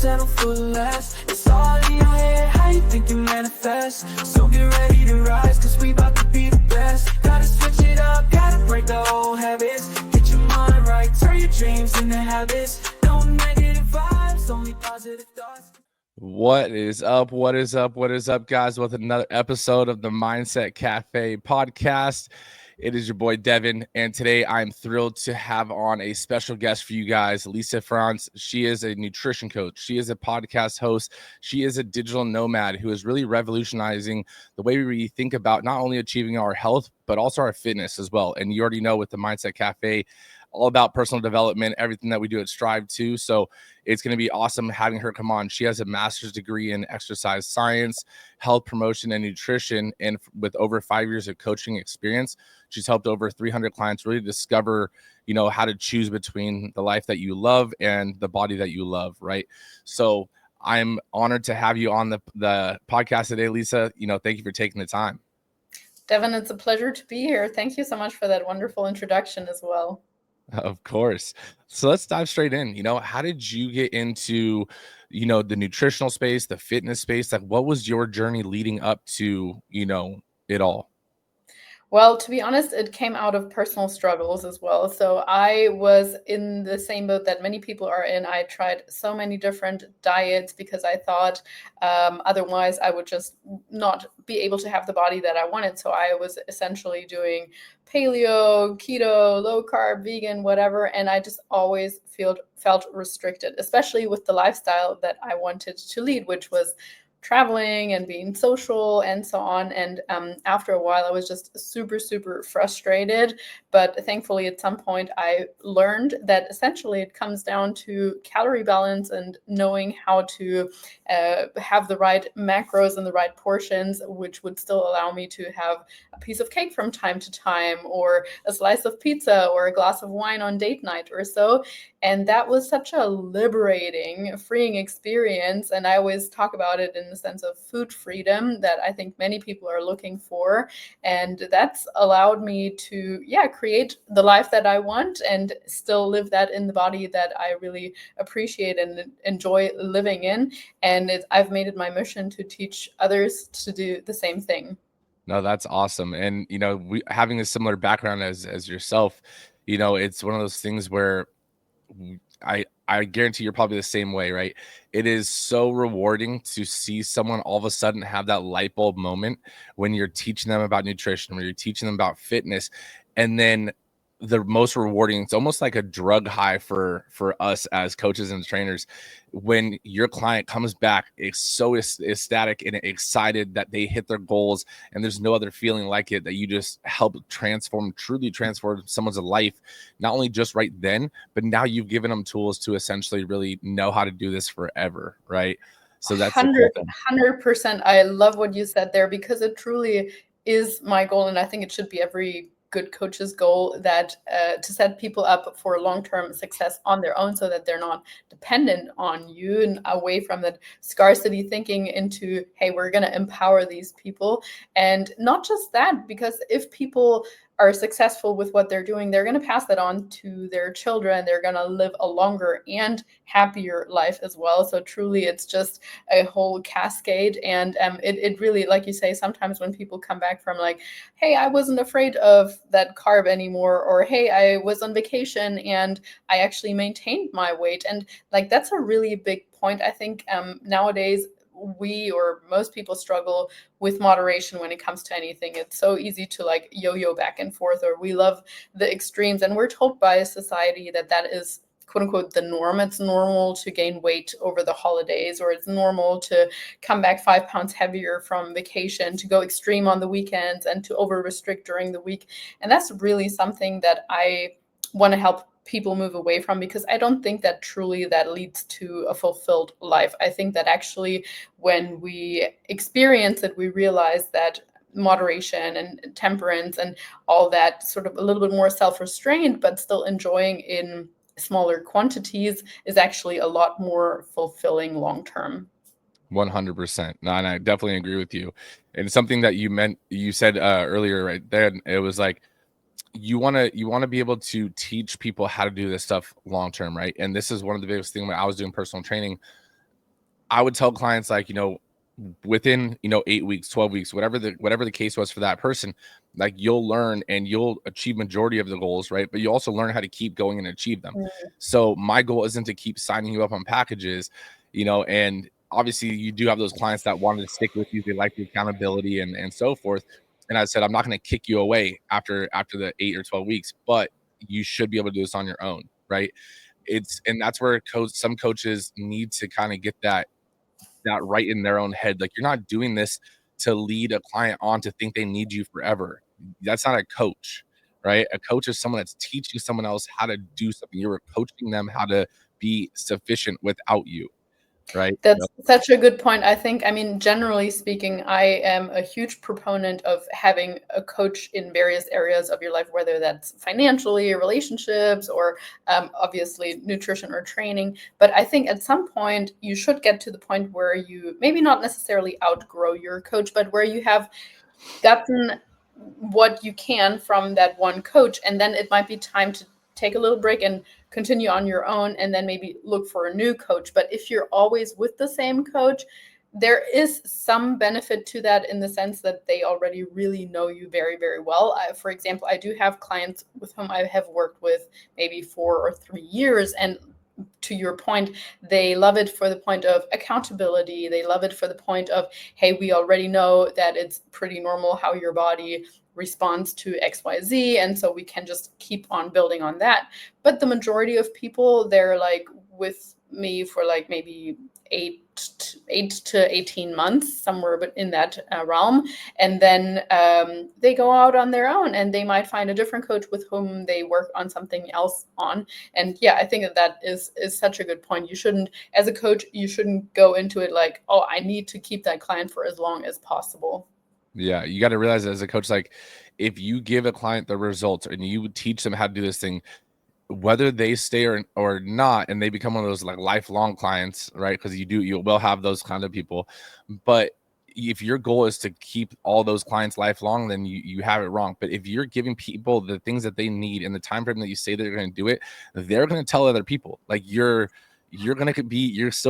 settle for less. It's all in your head, how you think you manifest. So get ready to rise, cause we about to be the best. Gotta switch it up, gotta break the old habits. Get your mind right, turn your dreams into habits. No negative vibes, only positive thoughts. What is up? What is up? What is up, guys? With another episode of the Mindset Cafe podcast. It is your boy Devan, and today I'm thrilled to have on a special guest for you guys, Lisa Franz. She is a nutrition coach. She is a podcast host. She is a digital nomad who is really revolutionizing the way we think about not only achieving our health, but also our fitness as well. And you already know with the Mindset Cafe, all about personal development, everything that we do at Strive to. So it's going to be awesome having her come on. She has a master's degree in exercise science, health promotion, and nutrition. And with over 5 years of coaching experience, she's helped over 300 clients really discover, how to choose between the life that you love and the body that you love, right? So I'm honored to have you on the podcast today, Lisa. Thank you for taking the time. Devan, it's a pleasure to be here. Thank you so much for that wonderful introduction as well. Of course. So let's dive straight in. How did you get into, the nutritional space, the fitness space? Like, what was your journey leading up to, it all? Well, to be honest, it came out of personal struggles as well. So I was in the same boat that many people are in. I tried so many different diets because I thought otherwise I would just not be able to have the body that I wanted. So I was essentially doing paleo, keto, low carb, vegan, whatever. And I just always felt restricted, especially with the lifestyle that I wanted to lead, which was traveling and being social and so on. And after a while, I was just super, super frustrated. But thankfully, at some point, I learned that essentially it comes down to calorie balance and knowing how to have the right macros and the right portions, which would still allow me to have a piece of cake from time to time, or a slice of pizza, or a glass of wine on date night or so. And that was such a liberating, freeing experience. And I always talk about it in the sense of food freedom that I think many people are looking for. And that's allowed me to, create the life that I want and still live that in the body that I really appreciate and enjoy living in. And I've made it my mission to teach others to do the same thing. No, that's awesome. And, we having a similar background as yourself, it's one of those things where I guarantee you're probably the same way, right? It is so rewarding to see someone all of a sudden have that light bulb moment when you're teaching them about nutrition, when you're teaching them about fitness. And then the most rewarding, it's almost like a drug high for us as coaches and trainers, when your client comes back, it's so ecstatic and excited that they hit their goals, and there's no other feeling like it, that you just help truly transform someone's life, not only just right then, but now you've given them tools to essentially really know how to do this forever, right? So that's 100%. I love what you said there, because it truly is my goal, and I think it should be every good coach's goal, that to set people up for long-term success on their own, so that they're not dependent on you, and away from that scarcity thinking into, hey, we're going to empower these people. And not just that, because if people are successful with what they're doing, they're going to pass that on to their children. They're going to live a longer and happier life as well. So truly, it's just a whole cascade. And it really, like you say, sometimes when people come back from like, hey, I wasn't afraid of that carb anymore, or hey, I was on vacation and I actually maintained my weight. And like, that's a really big point. I think nowadays, we, or most people, struggle with moderation when it comes to anything. It's so easy to like yo-yo back and forth, or we love the extremes, and we're told by society that is quote unquote the norm. It's normal to gain weight over the holidays, or it's normal to come back 5 pounds heavier from vacation, to go extreme on the weekends, and to over restrict during the week. And that's really something that I want to help people move away from, because I don't think that truly that leads to a fulfilled life. I think that actually when we experience it, we realize that moderation and temperance and all that, sort of a little bit more self-restrained, but still enjoying in smaller quantities, is actually a lot more fulfilling long term. 100%. No, and I definitely agree with you. And something that you said earlier right there, it was like, you want to be able to teach people how to do this stuff long term, right? And this is one of the biggest things when I was doing personal training. I would tell clients like, within 8 weeks, 12 weeks, whatever the case was for that person, like you'll learn and you'll achieve majority of the goals, right? But you also learn how to keep going and achieve them. So my goal isn't to keep signing you up on packages, and obviously you do have those clients that wanted to stick with you, they like the accountability and so forth. And I said, I'm not going to kick you away after the 8 or 12 weeks, but you should be able to do this on your own, right? And that's where some coaches need to kind of get that right in their own head. Like, you're not doing this to lead a client on to think they need you forever. That's not a coach, right? A coach is someone that's teaching someone else how to do something. You're coaching them how to be sufficient without you, right? That's such a good point. I think, I mean, generally speaking, I am a huge proponent of having a coach in various areas of your life, whether that's financially, relationships, or obviously nutrition or training. But I think at some point you should get to the point where you maybe not necessarily outgrow your coach, but where you have gotten what you can from that one coach. And then it might be time to take a little break and continue on your own, and then maybe look for a new coach. But if you're always with the same coach, there is some benefit to that, in the sense that they already really know you very, very well. For example, I do have clients with whom I have worked with maybe 4 or 3 years, and to your point, they love it for the point of accountability. They love it for the point of, hey, we already know that it's pretty normal how your body responds to XYZ, and so we can just keep on building on that. But the majority of people, they're like with me for like maybe 8 to 18 months, somewhere but in that realm, and then they go out on their own, and they might find a different coach with whom they work on something else on. And yeah, I think that is such a good point. You shouldn't, as a coach, you shouldn't go into it like, oh, I need to keep that client for as long as possible. Yeah, you got to realize as a coach, like, if you give a client the results and you teach them how to do this thing, whether they stay or not, and they become one of those like lifelong clients, right? Because you will have those kind of people. But if your goal is to keep all those clients lifelong, then you have it wrong. But if you're giving people the things that they need in the time frame that you say they're going to do it, they're going to tell other people. Like, you're still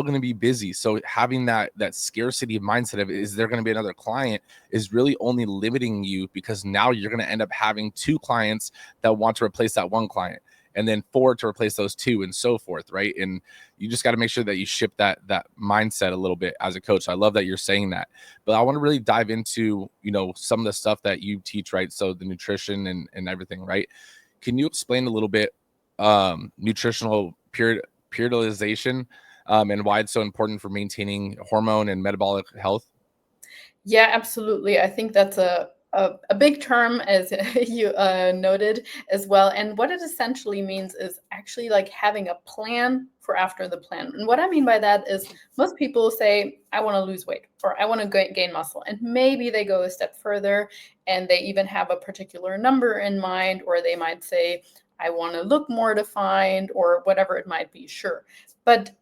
going to be busy. So having that scarcity mindset of, is there going to be another client, is really only limiting you, because now you're going to end up having 2 clients that want to replace that one client, and then 4 to replace those 2, and so forth, right? And you just got to make sure that you shift that mindset a little bit as a coach. I love that you're saying that, but I want to really dive into some of the stuff that you teach, right? So the nutrition and everything, right? Can you explain a little bit nutritional periodization and why it's so important for maintaining hormone and metabolic health? Yeah, absolutely. I think that's a big term, as you noted as well. And what it essentially means is actually like having a plan for after the plan. And what I mean by that is, most people say, I want to lose weight, or I want to gain muscle. And maybe they go a step further and they even have a particular number in mind, or they might say, I want to look more defined, or whatever it might be. Sure. But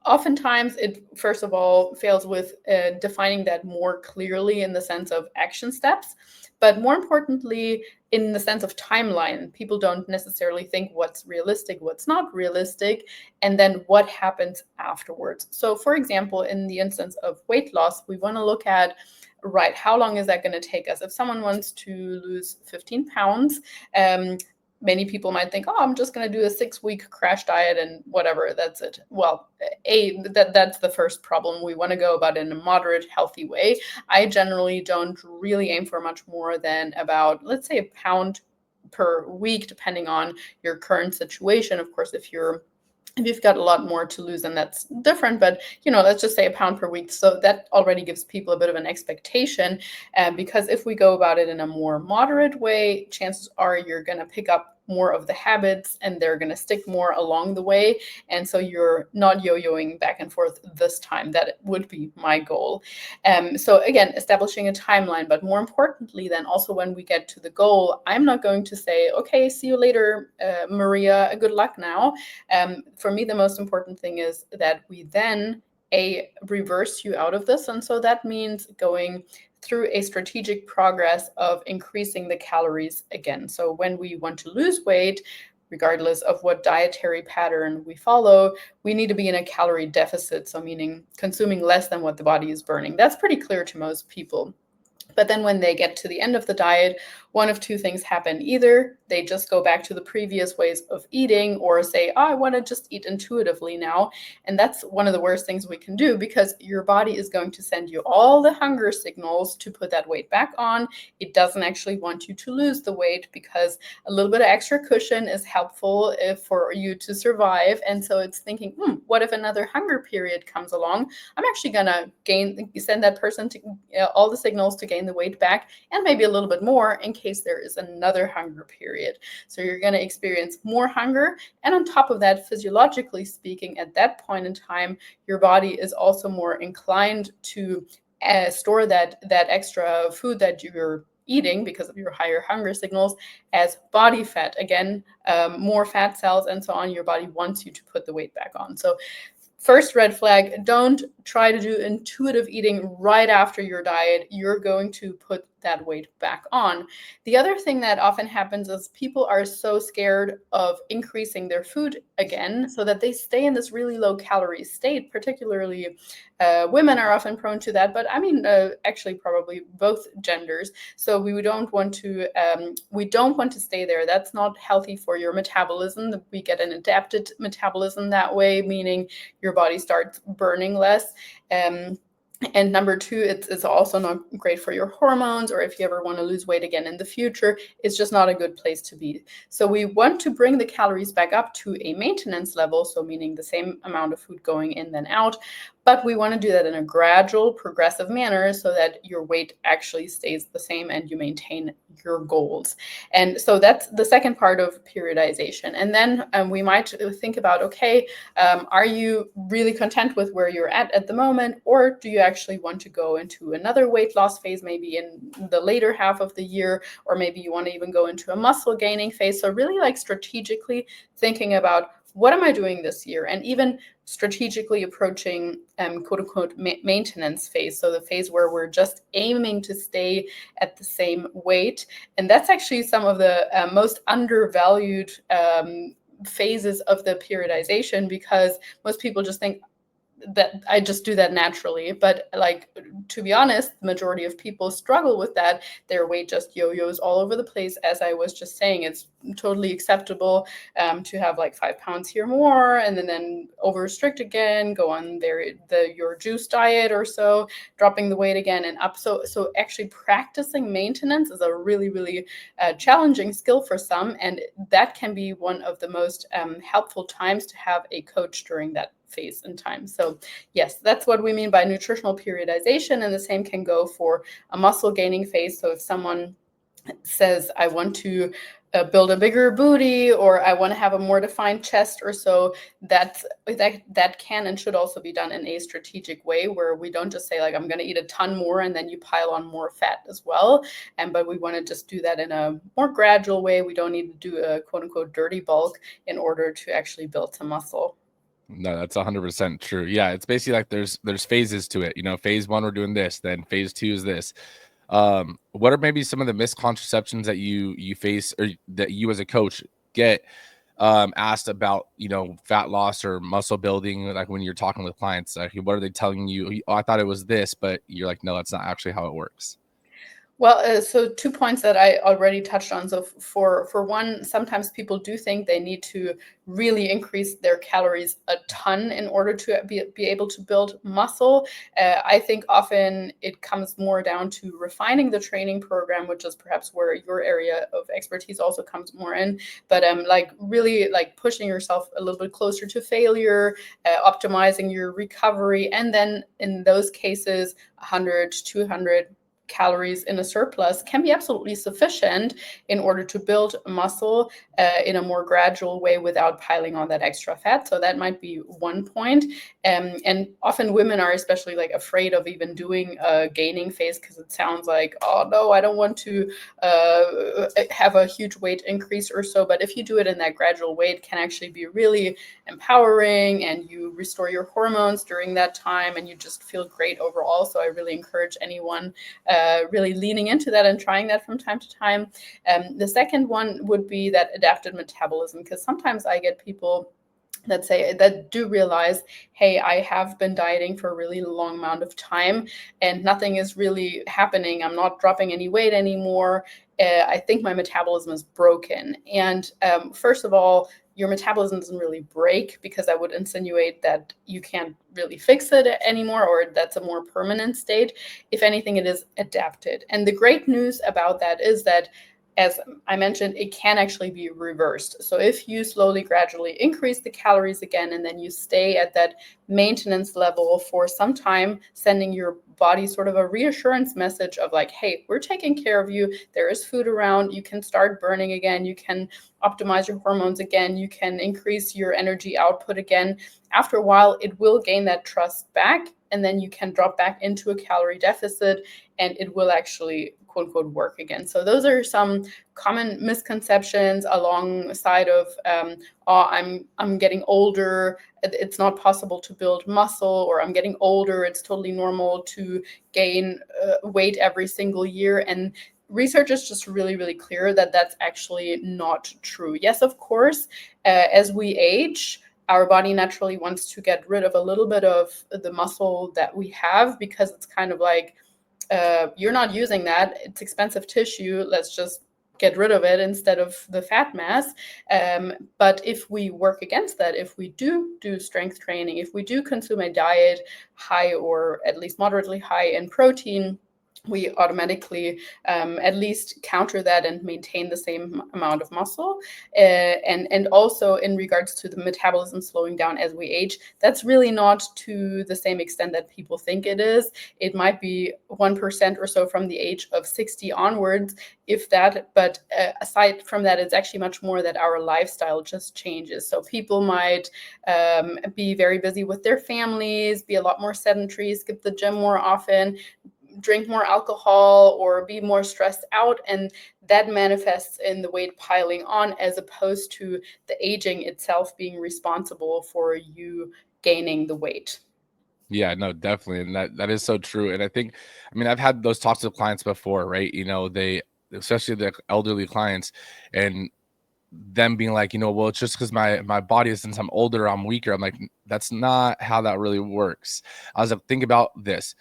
oftentimes it, first of all, fails with defining that more clearly in the sense of action steps, but more importantly, in the sense of timeline. People don't necessarily think what's realistic, what's not realistic, and then what happens afterwards. So for example, in the instance of weight loss, we want to look at, right, how long is that going to take us? If someone wants to lose 15 pounds, many people might think, oh, I'm just going to do a 6-week crash diet and whatever, that's it. Well, that's the first problem. We want to go about it in a moderate, healthy way. I generally don't really aim for much more than about, let's say, a pound per week, depending on your current situation. Of course, if you've got a lot more to lose, then that's different. But, let's just say a pound per week. So that already gives people a bit of an expectation. Because if we go about it in a more moderate way, chances are you're going to pick up more of the habits, and they're going to stick more along the way. And so you're not yo-yoing back and forth this time. That would be my goal. So again, establishing a timeline, but more importantly, then also when we get to the goal, I'm not going to say, okay, see you later, Maria, good luck now. For me, the most important thing is that we then reverse you out of this. And so that means going through a strategic progress of increasing the calories again. So when we want to lose weight, regardless of what dietary pattern we follow, we need to be in a calorie deficit. So meaning consuming less than what the body is burning. That's pretty clear to most people. But then when they get to the end of the diet, one of two things happen. Either they just go back to the previous ways of eating, or say, oh, I want to just eat intuitively now. And that's one of the worst things we can do, because your body is going to send you all the hunger signals to put that weight back on. It doesn't actually want you to lose the weight, because a little bit of extra cushion is helpful for you to survive. And so it's thinking, what if another hunger period comes along? I'm actually going to send that person to all the signals to gain the weight back, and maybe a little bit more in case there is another hunger period. So you're going to experience more hunger. And on top of that, physiologically speaking, at that point in time, your body is also more inclined to store that extra food that you're eating because of your higher hunger signals as body fat. Again, more fat cells and so on. Your body wants you to put the weight back on. So first red flag, don't try to do intuitive eating right after your diet. You're going to put that weight back on. The other thing that often happens is people are so scared of increasing their food again, so that they stay in this really low calorie state. Particularly women are often prone to that, but I mean, actually probably both genders. So we don't want to stay there. That's not healthy for your metabolism. We get an adapted metabolism that way, meaning your body starts burning less. And number two, it's also not great for your hormones, or if you ever want to lose weight again in the future, it's just not a good place to be. So we want to bring the calories back up to a maintenance level, so meaning the same amount of food going in than out, but we want to do that in a gradual, progressive manner so that your weight actually stays the same and you maintain your goals. And so that's the second part of periodization. And then we might think about, okay, are you really content with where you're at the moment, or do you actually want to go into another weight loss phase, maybe in the later half of the year, or maybe you want to even go into a muscle gaining phase? So really like strategically thinking about, what am I doing this year? And even strategically approaching quote unquote maintenance phase. So the phase where we're just aiming to stay at the same weight. And that's actually some of the most undervalued phases of the periodization, because most people just think that I just do that naturally. But like, to be honest, the majority of people struggle with that. Their weight just yo-yos all over the place. As I was just saying, it's totally acceptable to have like 5 pounds here more, and then over restrict again, go on your juice diet or so, dropping the weight again and up. So actually practicing maintenance is a really, really challenging skill for some, and that can be one of the most helpful times to have a coach during that phase in time. So yes, that's what we mean by nutritional periodization, and the same can go for a muscle gaining phase. So if someone says, I want to build a bigger booty, or I want to have a more defined chest or so, that can and should also be done in a strategic way, where we don't just say like, I'm going to eat a ton more and then you pile on more fat as well. But we want to just do that in a more gradual way. We don't need to do a quote unquote dirty bulk in order to actually build some muscle. No, that's 100% true. Yeah, it's basically like there's phases to it. You know, phase one, we're doing this, then phase two is this. What are maybe some of the misconceptions that you face, or that you as a coach get asked about, you know, fat loss or muscle building? Like when you're talking with clients, like, what are they telling you? Oh, I thought it was this, but you're like, no, that's not actually how it works. Well, so 2 points that I already touched on. So for one, sometimes people do think they need to really increase their calories a ton in order to be able to build muscle. I think often it comes more down to refining the training program, which is perhaps where your area of expertise also comes more in. But like really like pushing yourself a little bit closer to failure, optimizing your recovery, and then in those cases, 100, 200 calories in a surplus can be absolutely sufficient in order to build muscle in a more gradual way without piling on that extra fat. So that might be one point. And often women are especially like afraid of even doing a gaining phase, because it sounds like, oh no, I don't want to have a huge weight increase or so. But if you do it in that gradual way, it can actually be really empowering, and you restore your hormones during that time, and you just feel great overall. So I really encourage anyone really leaning into that and trying that from time to time. The second one would be that adapted metabolism, because sometimes I get people that do realize, hey, I have been dieting for a really long amount of time and nothing is really happening. I'm not dropping any weight anymore. I think my metabolism is broken. And first of all, your metabolism doesn't really break, because I would insinuate that you can't really fix it anymore, or that's a more permanent state. If anything, it is adapted. And the great news about that is that, as I mentioned, it can actually be reversed. So if you slowly, gradually increase the calories again, and then you stay at that maintenance level for some time, sending your body sort of a reassurance message of like, hey, we're taking care of you. There is food around. You can start burning again. You can optimize your hormones again. You can increase your energy output again. After a while, it will gain that trust back, and then you can drop back into a calorie deficit, and it will actually, quote unquote, work again. So those are some common misconceptions alongside of, I'm getting older, it's not possible to build muscle, or I'm getting older, it's totally normal to gain weight every single year. And research is just really, really clear that that's actually not true. Yes, of course, as we age, our body naturally wants to get rid of a little bit of the muscle that we have, because it's kind of like, you're not using that, it's expensive tissue, let's just get rid of it instead of the fat mass. But if we work against that, if we do strength training, if we do consume a diet high or at least moderately high in protein, we automatically at least counter that and maintain the same amount of muscle. And also in regards to the metabolism slowing down as we age, that's really not to the same extent that people think it is. It might be 1% or so from the age of 60 onwards, if that. But aside from that, it's actually much more that our lifestyle just changes. So people might be very busy with their families, be a lot more sedentary, skip the gym more often, drink more alcohol, or be more stressed out, and that manifests in the weight piling on, as opposed to the aging itself being responsible for you gaining the weight. Yeah, no, definitely. And that is so true. And I think, I mean, I've had those talks with clients before, right? They, especially the elderly clients, and them being like, well, it's just because my body is, since I'm older, I'm weaker. I'm like, that's not how that really works. I was like, think about this.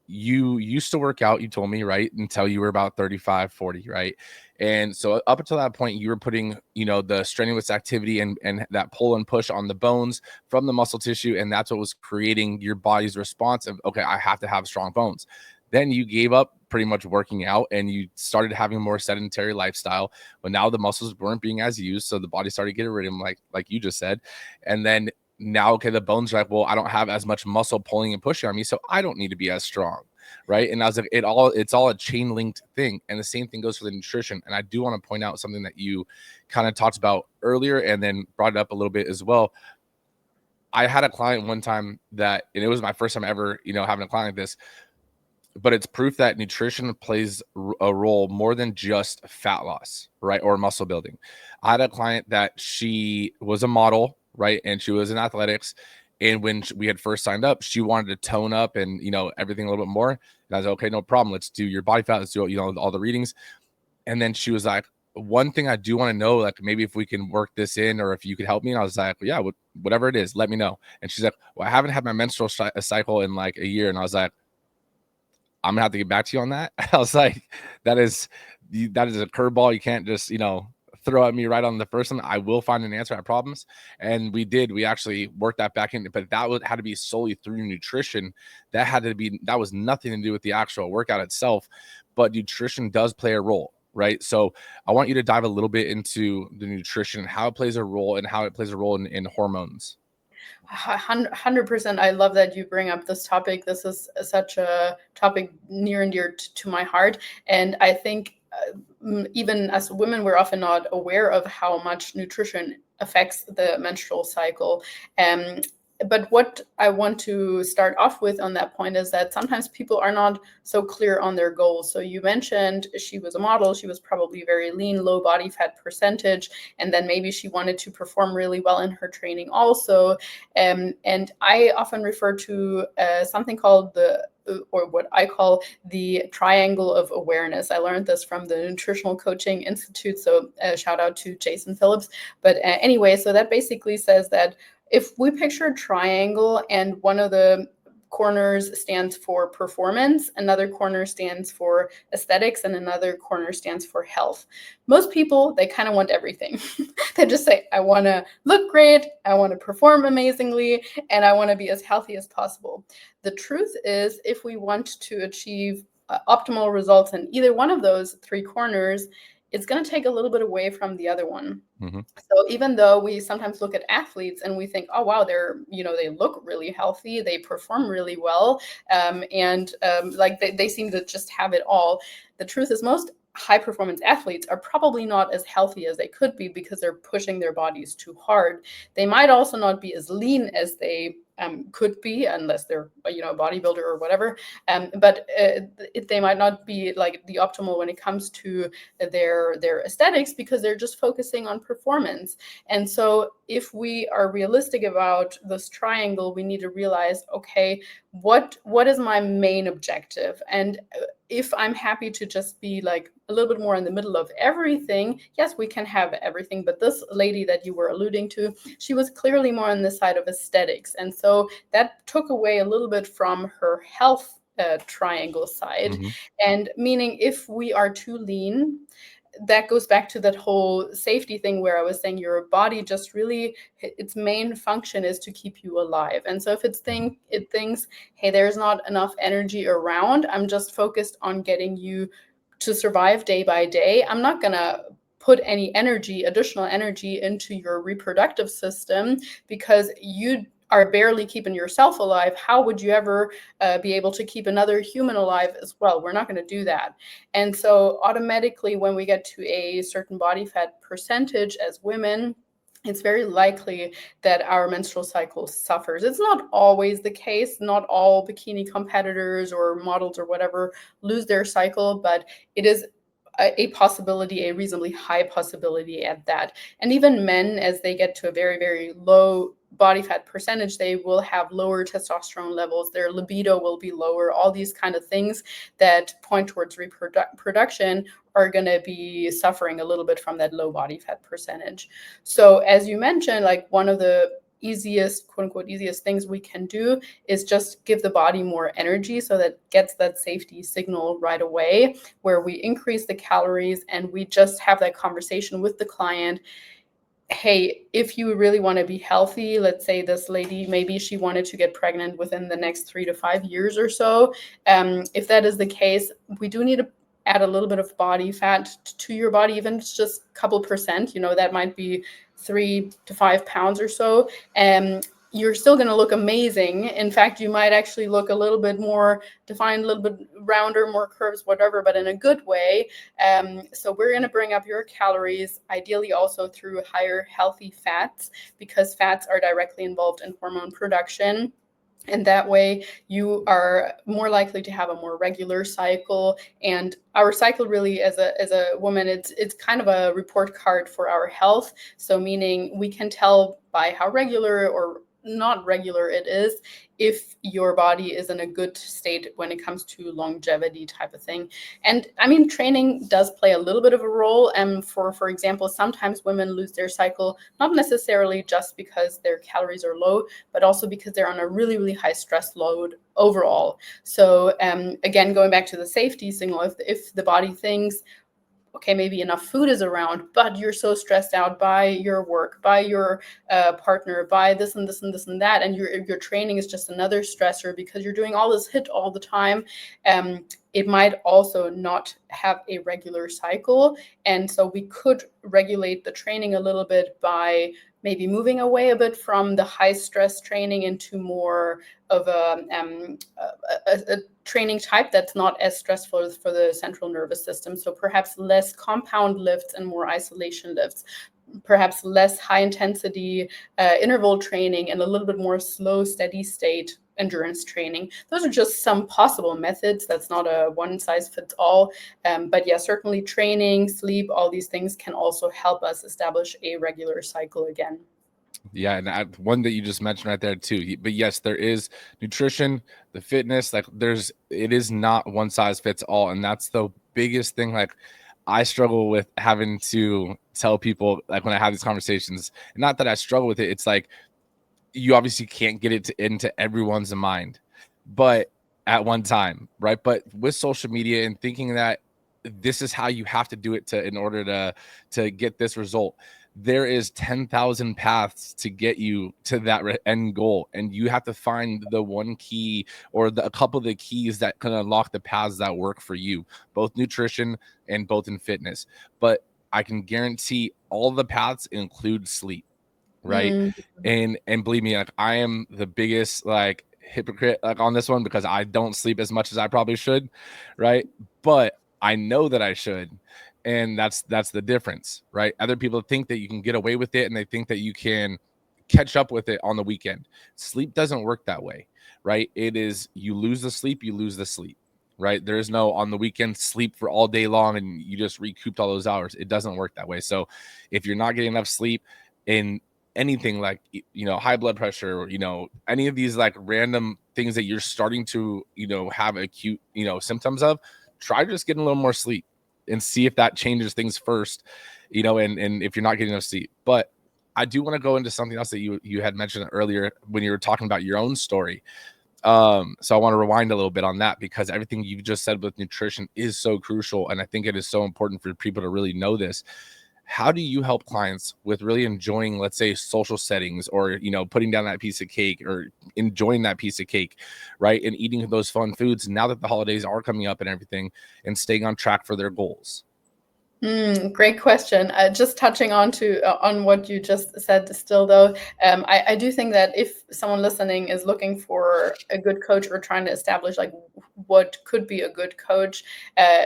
You used to work out, you told me, right, until you were about 35, 40, right? And so up until that point, you were putting, the strenuous activity and that pull and push on the bones from the muscle tissue. And that's what was creating your body's response of, okay, I have to have strong bones. Then you gave up pretty much working out and you started having a more sedentary lifestyle. But now the muscles weren't being as used. So the body started getting rid of them, like you just said. And then now, okay, the bones are like, well, I don't have as much muscle pulling and pushing on me, so I don't need to be as strong, right? And I was like, it's all a chain linked thing. And the same thing goes for the nutrition. And I do want to point out something that you kind of talked about earlier and then brought it up a little bit as well. I had a client one time and it was my first time ever, having a client like this, but it's proof that nutrition plays a role more than just fat loss, right? Or muscle building. I had a client that she was a model, right? And she was in athletics. And when we had first signed up, she wanted to tone up and, everything a little bit more. And I was like, okay, no problem. Let's do your body fat. Let's do, all the readings. And then she was like, one thing I do want to know, like maybe if we can work this in, or if you could help me. And I was like, well, yeah, whatever it is, let me know. And she's like, well, I haven't had my menstrual cycle in like a year. And I was like, I'm gonna have to get back to you on that. I was like, that is a curveball. You can't just, throw at me right on the first one. I will find an answer, I promise. And we actually worked that back in, but that had to be solely through nutrition. That was nothing to do with the actual workout itself, but nutrition does play a role, right? So I want you to dive a little bit into the nutrition, how it plays a role and how it plays a role in hormones. 100%. I love that you bring up this topic. This is such a topic near and dear to my heart. And I think even as women, we're often not aware of how much nutrition affects the menstrual cycle. But what I want to start off with on that point is that sometimes people are not so clear on their goals. So you mentioned she was a model, she was probably very lean, low body fat percentage, and then maybe she wanted to perform really well in her training also. And I often refer to something called or what I call the triangle of awareness. I learned this from the Nutritional Coaching Institute, so shout out to Jason Phillips. But anyway, so that basically says that if we picture a triangle and one of the corners stands for performance, another corner stands for aesthetics, and another corner stands for health. Most people, they kind of want everything. They just say, I want to look great, I want to perform amazingly, and I want to be as healthy as possible. The truth is, if we want to achieve optimal results in either one of those three corners, it's going to take a little bit away from the other one. Mm-hmm. So even though we sometimes look at athletes and we think, oh, wow, they look really healthy, they perform really well, and like they seem to just have it all. The truth is most high performance athletes are probably not as healthy as they could be because they're pushing their bodies too hard. They might also not be as lean as they could be, unless they're a bodybuilder or whatever. But they might not be like the optimal when it comes to their aesthetics because they're just focusing on performance. And so if we are realistic about this triangle, we need to realize, okay, what is my main objective? And if I'm happy to just be like a little bit more in the middle of everything, yes, we can have everything. But this lady that you were alluding to, she was clearly more on the side of aesthetics. And so that took away a little bit from her health triangle side. Mm-hmm. And meaning if we are too lean, that goes back to that whole safety thing where I was saying your body just really, its main function is to keep you alive. And so if it thinks, hey, there's not enough energy around, I'm just focused on getting you to survive day by day, I'm not going to put any additional energy into your reproductive system because you are barely keeping yourself alive. How would you ever be able to keep another human alive as well? We're not going to do that. And so automatically when we get to a certain body fat percentage as women, it's very likely that our menstrual cycle suffers. It's not always the case. Not all bikini competitors or models or whatever lose their cycle, but it is a possibility, a reasonably high possibility at that. And even men, as they get to a very, very low body fat percentage, they will have lower testosterone levels, their libido will be lower, all these kind of things that point towards reproduction are going to be suffering a little bit from that low body fat percentage. So as you mentioned, like one of the easiest, quote unquote, easiest things we can do is just give the body more energy so that gets that safety signal right away, where we increase the calories and we just have that conversation with the client. Hey, if you really want to be healthy, let's say this lady, maybe she wanted to get pregnant within the next 3 to 5 years or so. If that is the case, we do need to add a little bit of body fat to your body, even if it's just a couple percent, that might be 3 to 5 pounds or so. You're still going to look amazing. In fact, you might actually look a little bit more defined, a little bit rounder, more curves, whatever, but in a good way. So we're going to bring up your calories, ideally also through higher healthy fats, because fats are directly involved in hormone production. And that way you are more likely to have a more regular cycle. And our cycle really as a woman, it's kind of a report card for our health. So meaning we can tell by how regular or not regular it is if your body is in a good state when it comes to longevity type of thing. And I mean, training does play a little bit of a role. And for example, sometimes women lose their cycle, not necessarily just because their calories are low, but also because they're on a really, really high stress load overall. So again, going back to the safety signal, if the body thinks, okay, maybe enough food is around, but you're so stressed out by your work, by your partner, by this and this and this and that, and your training is just another stressor because you're doing all this HIIT all the time, it might also not have a regular cycle. And so we could regulate the training a little bit by maybe moving away a bit from the high stress training into more of a training type that's not as stressful for the central nervous system. So perhaps less compound lifts and more isolation lifts. perhaps less high intensity interval training and a little bit more slow, steady state endurance training. Those are just some possible methods. That's not a one size fits all. But yeah, certainly training, sleep, all these things can also help us establish a regular cycle again. Yeah, and one that you just mentioned right there too. But yes, there is nutrition, the fitness. Like it is not one size fits all, and that's the biggest thing. Like I struggle with having to tell people, like when I have these conversations. Not that I struggle with it. It's like you obviously can't get it into everyone's mind, but at one time, right? But with social media and thinking that this is how you have to do it in order to get this result, there is 10,000 paths to get you to that end goal, and you have to find the one key or a couple of the keys that can unlock the paths that work for you, both nutrition and both in fitness. But I can guarantee all the paths include sleep, right? Mm. And believe me, like I am the biggest like hypocrite like on this one, because I don't sleep as much as I probably should, right? But I know that I should, and that's the difference, right? Other people think that you can get away with it, and they think that you can catch up with it on the weekend. Sleep doesn't work that way, right? It is, you lose the sleep, you lose the sleep, right? There is no on the weekend sleep for all day long and you just recouped all those hours. It doesn't work that way. So if you're not getting enough sleep in anything like, you know, high blood pressure, or, you know, any of these like random things that you're starting to, you know, have acute, you know, symptoms of, try just getting a little more sleep and see if that changes things first, you know, and if you're not getting enough sleep. But I do want to go into something else that you had mentioned earlier when you were talking about your own story. So I want to rewind a little bit on that, because everything you just said with nutrition is so crucial, and I think it is so important for people to really know this. How do you help clients with really enjoying, let's say, social settings, or, you know, putting down that piece of cake or enjoying that piece of cake, right? And eating those fun foods now that the holidays are coming up and everything, and staying on track for their goals? Great question. Just touching on what you just said still though, I do think that if someone listening is looking for a good coach or trying to establish like what could be a good coach,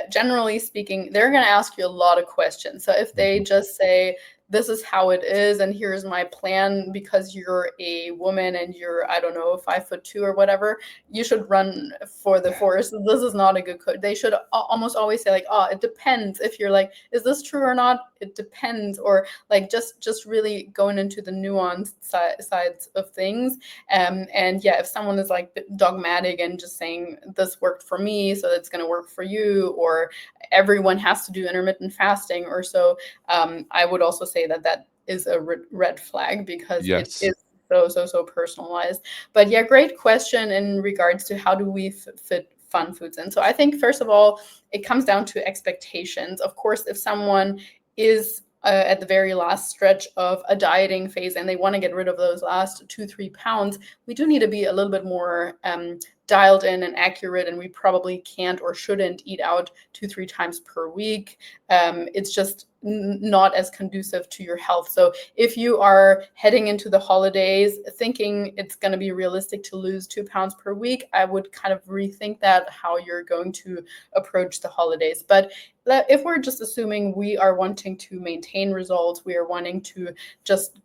generally speaking, they're going to ask you a lot of questions. So if they just say, this is how it is, and here's my plan, because you're a woman and you're, I don't know, 5'2" or whatever, you should run for the forest. This is not a good coach. They should almost always say like, oh, it depends. If you're like, is this true or not? It depends. Or like just really going into the nuanced sides of things. And yeah, if someone is like dogmatic and just saying this worked for me, so it's going to work for you, or everyone has to do intermittent fasting or so, I would also say that is a red flag, because it Yes. is so personalized. But yeah, great question in regards to how do we fit fun foods in. So I think first of all, it comes down to expectations. Of course, if someone is at the very last stretch of a dieting phase and they want to get rid of those last 2-3 pounds, we do need to be a little bit more dialed in and accurate, and we probably can't or shouldn't eat out 2-3 times per week. It's just not as conducive to your health. So if you are heading into the holidays thinking it's going to be realistic to lose 2 pounds per week, I would kind of rethink that, how you're going to approach the holidays. But if we're just assuming we are wanting to maintain results, we are wanting to just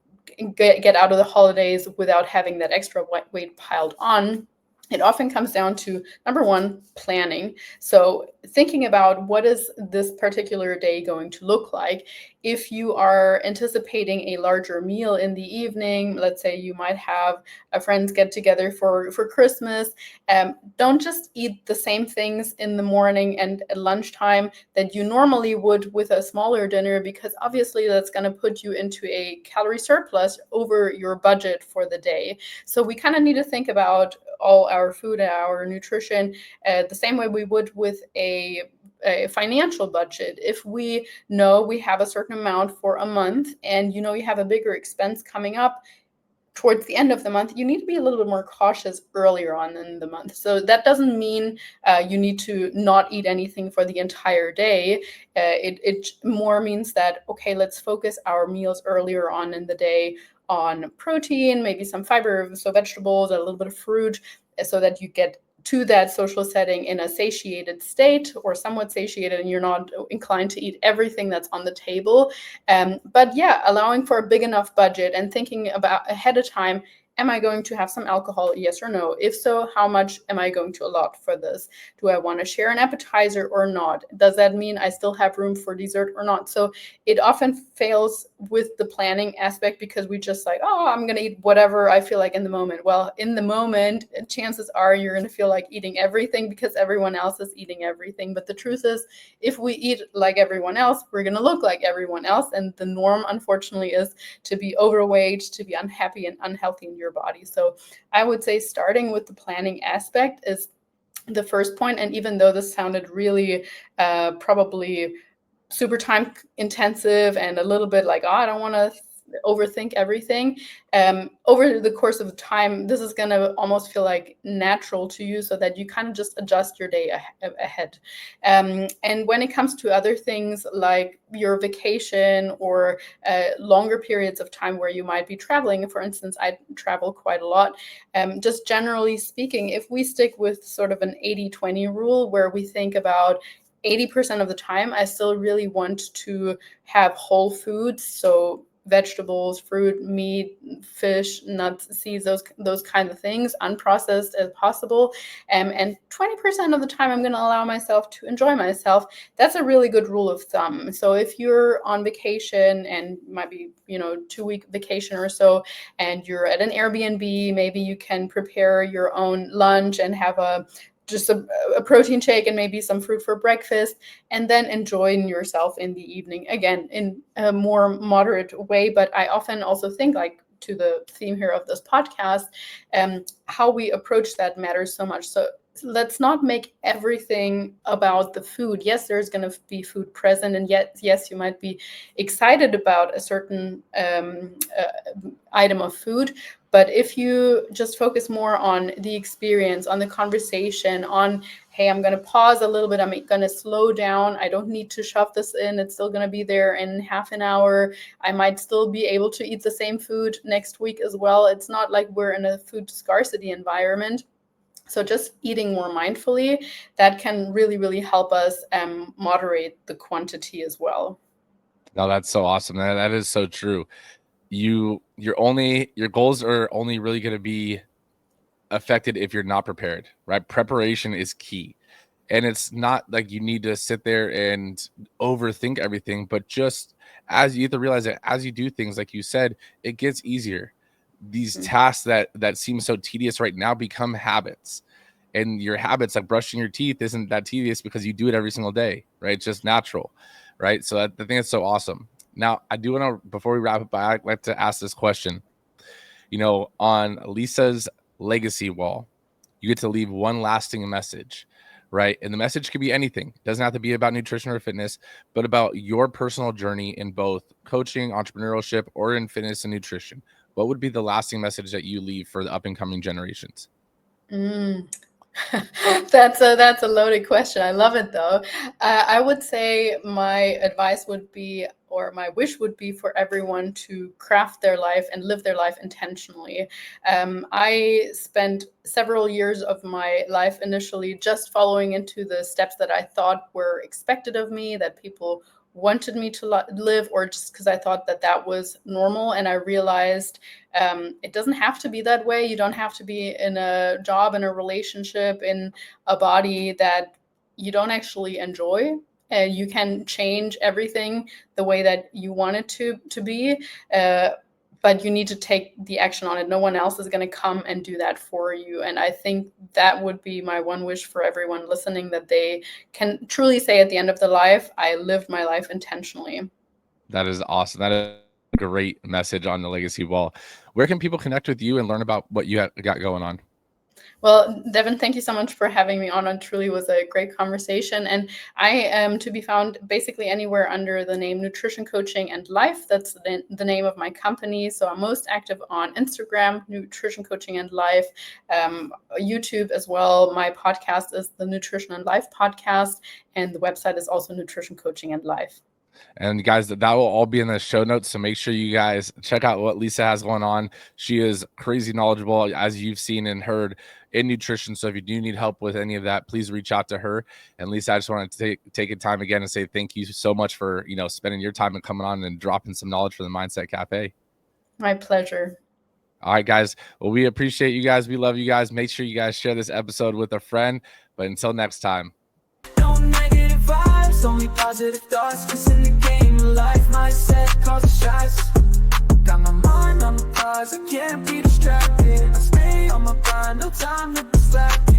get out of the holidays without having that extra weight piled on, it often comes down to, number one, planning. So thinking about what is this particular day going to look like. If you are anticipating a larger meal in the evening, let's say you might have a friends get together for Christmas, don't just eat the same things in the morning and at lunchtime that you normally would with a smaller dinner, because obviously that's going to put you into a calorie surplus over your budget for the day. So we kind of need to think about all our food and our nutrition the same way we would with a financial budget. If we know we have a certain amount for a month, and you know you have a bigger expense coming up towards the end of the month, you need to be a little bit more cautious earlier on in the month. So that doesn't mean you need to not eat anything for the entire day. It more means that, okay, let's focus our meals earlier on in the day on protein, maybe some fiber, so vegetables, a little bit of fruit, so that you get to that social setting in a satiated state or somewhat satiated, and you're not inclined to eat everything that's on the table. But yeah, allowing for a big enough budget and thinking about ahead of time, am I going to have some alcohol? Yes or no? If so, how much am I going to allot for this? Do I want to share an appetizer or not? Does that mean I still have room for dessert or not? So it often fails with the planning aspect because we just like, oh, I'm going to eat whatever I feel like in the moment. Well, in the moment, chances are you're going to feel like eating everything because everyone else is eating everything. But the truth is, if we eat like everyone else, we're going to look like everyone else. And the norm, unfortunately, is to be overweight, to be unhappy and unhealthy in your body. So I would say starting with the planning aspect is the first point. And even though this sounded really probably super time intensive and a little bit like, oh, I don't want to overthink everything, over the course of time, this is going to almost feel like natural to you, so that you kind of just adjust your day ahead. And when it comes to other things like your vacation or longer periods of time where you might be traveling, for instance, I travel quite a lot. Just generally speaking, if we stick with sort of an 80-20 rule where we think about 80% of the time, I still really want to have whole foods. So vegetables, fruit, meat, fish, nuts, seeds, those kind of things, unprocessed as possible. And 20% of the time, I'm going to allow myself to enjoy myself. That's a really good rule of thumb. So if you're on vacation and might be, 2-week vacation or so, and you're at an Airbnb, maybe you can prepare your own lunch and have just a protein shake and maybe some fruit for breakfast, and then enjoying yourself in the evening, again, in a more moderate way. But I often also think, like, to the theme here of this podcast, how we approach that matters so much. So let's not make everything about the food. Yes, there's going to be food present, and yet, yes, you might be excited about a certain item of food. But if you just focus more on the experience, on the conversation, on, hey, I'm going to pause a little bit, I'm going to slow down, I don't need to shove this in, it's still going to be there in half an hour, I might still be able to eat the same food next week as well. It's not like we're in a food scarcity environment. So just eating more mindfully, that can really, really help us moderate the quantity as well. No, that's so awesome. That is so true. Your goals are only really going to be affected if you're not prepared, right? Preparation is key. And it's not like you need to sit there and overthink everything, but just as you have to realize that as you do things, like you said, it gets easier. These tasks that seem so tedious right now become habits. And your habits, like brushing your teeth, isn't that tedious because you do it every single day, right? It's just natural, right? So I think it's so awesome. Now, I do want to, before we wrap up, I'd like to ask this question. On Lisa's legacy wall, you get to leave one lasting message, right? And the message could be anything. It doesn't have to be about nutrition or fitness, but about your personal journey in both coaching, entrepreneurship, or in fitness and nutrition. What would be the lasting message that you leave for the up and coming generations? That's a loaded question. I love it though. I would say my advice would be, or my wish would be, for everyone to craft their life and live their life intentionally. I spent several years of my life initially just following into the steps that I thought were expected of me, that people wanted me to live, or just because I thought that was normal. And I realized it doesn't have to be that way. You don't have to be in a job, in a relationship, in a body that you don't actually enjoy. You can change everything the way that you want it to be. But you need to take the action on it. No one else is going to come and do that for you. And I think that would be my one wish for everyone listening, that they can truly say at the end of their life, I lived my life intentionally. That is awesome. That is a great message on the legacy wall. Where can people connect with you and learn about what you got going on? Well, Devan, thank you so much for having me on. It truly was a great conversation. And I am to be found basically anywhere under the name Nutrition Coaching and Life. That's the name of my company. So I'm most active on Instagram, Nutrition Coaching and Life, YouTube as well. My podcast is the Nutrition and Life podcast, and the website is also Nutrition Coaching and Life. And guys, that will all be in the show notes. So make sure you guys check out what Lisa has going on. She is crazy knowledgeable, as you've seen and heard, in nutrition. So if you do need help with any of that, please reach out to her. And Lisa, I just want to take a time again and say thank you so much for, spending your time and coming on and dropping some knowledge for the Mindset Cafe. My pleasure. All right, guys. Well, we appreciate you guys. We love you guys. Make sure you guys share this episode with a friend. But until next time. No negative vibes, only positive thoughts. Cause in the game of life, mindset causes stress. Got my mind on the prize, I can't be distracted. I stay on my grind, no time to be slacking.